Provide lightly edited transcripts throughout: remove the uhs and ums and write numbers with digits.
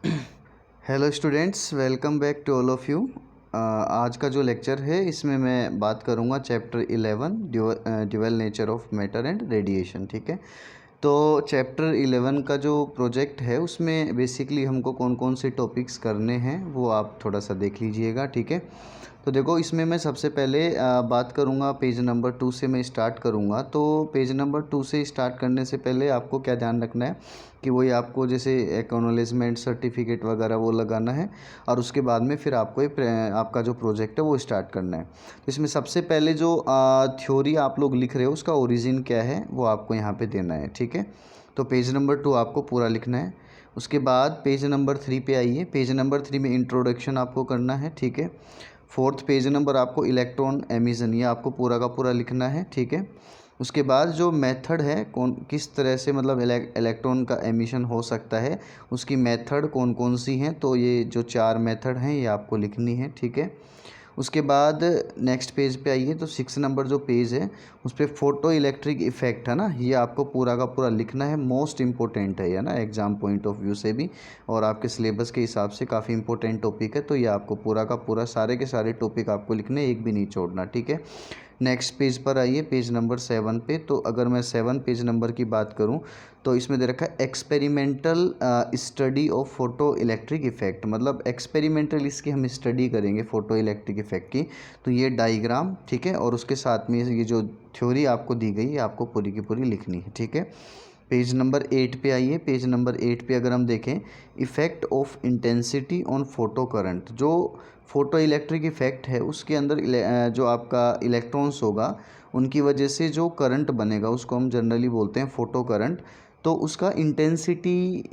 Hello students, welcome back to all of you. आज का जो लेक्चर है इसमें मैं बात करूंगा chapter 11 dual nature of matter and radiation. ठीक है, तो चैप्टर 11 का जो प्रोजेक्ट है उसमें बेसिकली हमको कौन कौन से टॉपिक्स करने हैं वो आप थोड़ा सा देख लीजिएगा। ठीक है, तो देखो इसमें मैं सबसे पहले बात करूंगा पेज नंबर 2 से मैं स्टार्ट करूंगा। तो पेज नंबर 2 से स्टार्ट करने से पहले आपको क्या ध्यान रखना है कि वही आपको जैसे एक्नॉलेजमेंट सर्टिफिकेट वगैरह वो लगाना है और उसके बाद में फिर आपको आपका जो प्रोजेक्ट है वो स्टार्ट करना है। तो इसमें सबसे पहले जो थ्योरी आप लोग लिख रहे हो उसका ओरिजिन क्या है वो आपको यहाँ पे देना है। ठीक है, तो पेज नंबर 2 आपको पूरा लिखना है। उसके बाद पेज नंबर 3 पे आइए। पेज नंबर 3 में इंट्रोडक्शन आपको करना है। ठीक है, फोर्थ पेज नंबर आपको इलेक्ट्रॉन एमिशन ये आपको पूरा का पूरा लिखना है। ठीक है, उसके बाद जो मेथड है कौन किस तरह से मतलब इलेक्ट्रॉन का एमिशन हो सकता है उसकी मेथड कौन कौन सी हैं, तो ये जो 4 मेथड हैं ये आपको लिखनी है। ठीक है, उसके बाद नेक्स्ट पेज पे आइए। तो 6 नंबर जो पेज है उस पर फोटो इलेक्ट्रिक इफ़ेक्ट है ना, ये आपको पूरा का पूरा लिखना है। मोस्ट इम्पोर्टेंट है ये ना, एग्ज़ाम पॉइंट ऑफ व्यू से भी और आपके सिलेबस के हिसाब से काफ़ी इंपॉर्टेंट टॉपिक है। तो ये आपको पूरा का पूरा सारे के सारे टॉपिक आपको लिखने, एक भी नहीं छोड़ना। ठीक है, नेक्स्ट पेज पर आइए, पेज नंबर 7 पे। तो अगर मैं 7 पेज नंबर की बात करूं तो इसमें दे रखा है experimental study of photo electric effect, मतलब एक्सपेरिमेंटल इसकी हम स्टडी करेंगे फ़ोटो इलेक्ट्रिक इफ़ेक्ट की। तो ये डायग्राम, ठीक है, और उसके साथ में ये जो थ्योरी आपको दी गई है आपको पूरी की पूरी लिखनी है। ठीक है, पेज नंबर 8 पे आइए। पेज नंबर 8 पे अगर हम देखें effect of intensity on photo current, जो फोटो इलेक्ट्रिक इफ़ेक्ट है उसके अंदर जो आपका इलेक्ट्रॉन्स होगा उनकी वजह से जो करंट बनेगा उसको हम जनरली बोलते हैं फोटो करंट। तो उसका इंटेंसिटी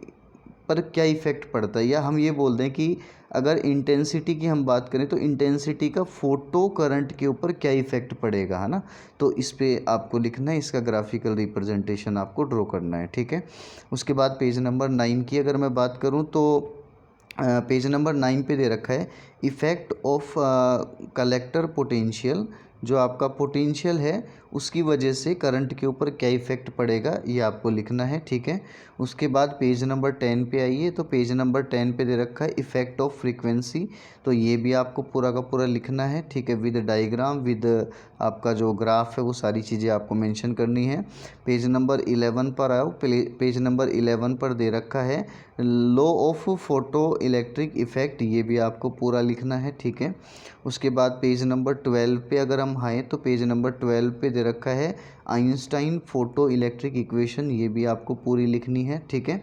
पर क्या इफ़ेक्ट पड़ता है, या हम ये बोल दें कि अगर इंटेंसिटी की हम बात करें तो इंटेंसिटी का फोटो करंट के ऊपर क्या इफ़ेक्ट पड़ेगा, है ना। तो इस पे आपको लिखना है, इसका ग्राफिकल रिप्रेजेंटेशन आपको ड्रॉ करना है। ठीक है, उसके बाद पेज नंबर 9 की अगर मैं बात करूं तो पेज नंबर 9 पे दे रखा है इफ़ेक्ट ऑफ कलेक्टर पोटेंशियल, जो आपका पोटेंशियल है उसकी वजह से करंट के ऊपर क्या इफ़ेक्ट पड़ेगा ये आपको लिखना है। ठीक है, उसके बाद पेज नंबर 10 पे आइए। तो पेज नंबर 10 पे दे रखा है इफ़ेक्ट ऑफ फ्रीक्वेंसी, तो ये भी आपको पूरा का पूरा लिखना है। ठीक है, विद डायग्राम विद आपका जो ग्राफ है वो सारी चीज़ें आपको मेंशन करनी है। पेज नंबर 11 पर आओ। पेज नंबर 11 पर दे रखा है law of photo electric effect, ये भी आपको पूरा लिखना है। ठीक है, उसके बाद पेज नंबर 12 पे अगर हम आएँ तो पेज नंबर 12 पे दे रखा है आइंस्टाइन फोटो इलेक्ट्रिक इक्वेशन, ये भी आपको पूरी लिखनी है। ठीक है,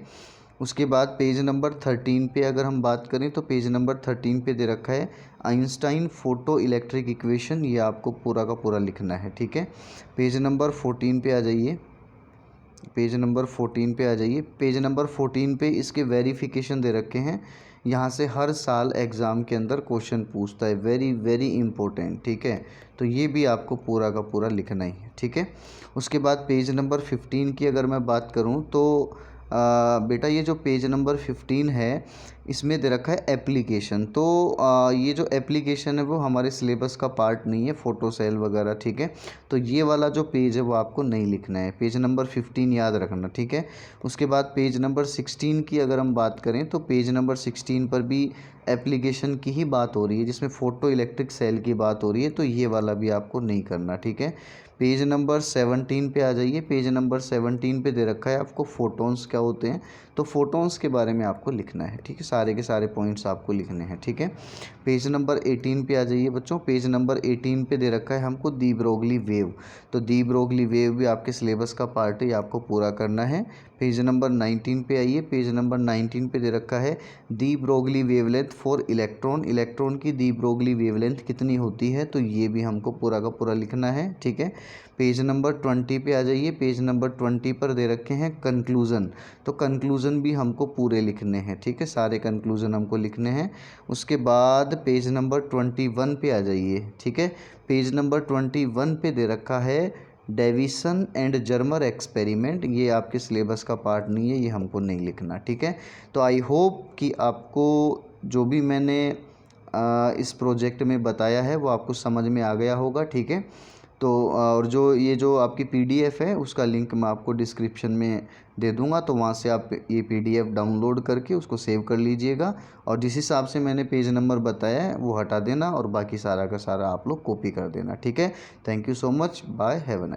उसके बाद पेज नंबर 13 पे अगर हम बात करें तो पेज नंबर 13 पे दे रखा है आइंस्टाइन फोटो इलेक्ट्रिक इक्वेशन, ये आपको पूरा का पूरा लिखना है। ठीक है, पेज नंबर 14 पे आ जाइए। पेज नंबर 14 पे आ जाइए। पेज नंबर 14 पे इसके वेरिफिकेशन दे रखे हैं, यहाँ से हर साल एग्ज़ाम के अंदर क्वेश्चन पूछता है, वेरी वेरी इंपॉर्टेंट। ठीक है, तो ये भी आपको पूरा का पूरा लिखना ही है। ठीक है, उसके बाद पेज नंबर 15 की अगर मैं बात करूँ तो बेटा ये जो पेज नंबर 15 है इसमें दे रखा है एप्लीकेशन। तो ये जो एप्लीकेशन है वो हमारे सिलेबस का पार्ट नहीं है, फ़ोटो सेल वगैरह। ठीक है, तो ये वाला जो पेज है वो आपको नहीं लिखना है, पेज नंबर 15 याद रखना। ठीक है, उसके बाद पेज नंबर 16 की अगर हम बात करें तो पेज नंबर 16 पर भी एप्लीकेशन की ही बात हो रही है जिसमें फ़ोटो इलेक्ट्रिक सेल की बात हो रही है, तो ये वाला भी आपको नहीं करना। ठीक है, पेज नंबर 17 पे आ जाइए। पेज नंबर 17 पे दे रखा है आपको फोटॉन्स क्या होते हैं, तो फोटॉन्स के बारे में आपको लिखना है। ठीक है, सारे के सारे पॉइंट्स आपको लिखने हैं। ठीक है, पेज नंबर 18 पे आ जाइए बच्चों। पेज नंबर 18 पे दे रखा है हमको दी ब्रोगली वेव, तो दी ब्रोगली वेव भी आपके सिलेबस का पार्ट है, आपको पूरा करना है। पेज नंबर 19 पे आइए। पेज नंबर 19 पे दे रखा है de Broglie wavelength for electron, electron की दी ब्रोगली वेवलेंथ कितनी होती है, तो ये भी हमको पूरा का पूरा लिखना है। ठीक है, पेज नंबर 20 पे आ जाइए। पेज नंबर 20 पर दे रखे हैं कंक्लूज़न, तो कंक्लूज़न भी हमको पूरे लिखने हैं। ठीक है, सारे कंक्लूज़न हमको लिखने हैं। उसके बाद पेज नंबर 21 पे आ जाइए। ठीक है, पेज नंबर 21 पे दे रखा है डेविसन एंड जर्मर एक्सपेरिमेंट, ये आपके सिलेबस का पार्ट नहीं है, ये हमको नहीं लिखना। ठीक है, तो आई होप कि आपको जो भी मैंने इस प्रोजेक्ट में बताया है वो आपको समझ में आ गया होगा। ठीक है, तो और जो ये जो आपकी PDF है उसका लिंक मैं आपको डिस्क्रिप्शन में दे दूंगा, तो वहाँ से आप ये PDF डाउनलोड करके उसको सेव कर लीजिएगा, और जिस हिसाब से मैंने पेज नंबर बताया है वो हटा देना, और बाकी सारा का सारा आप लोग कॉपी कर देना। ठीक है, thank you so much, bye, have a nice.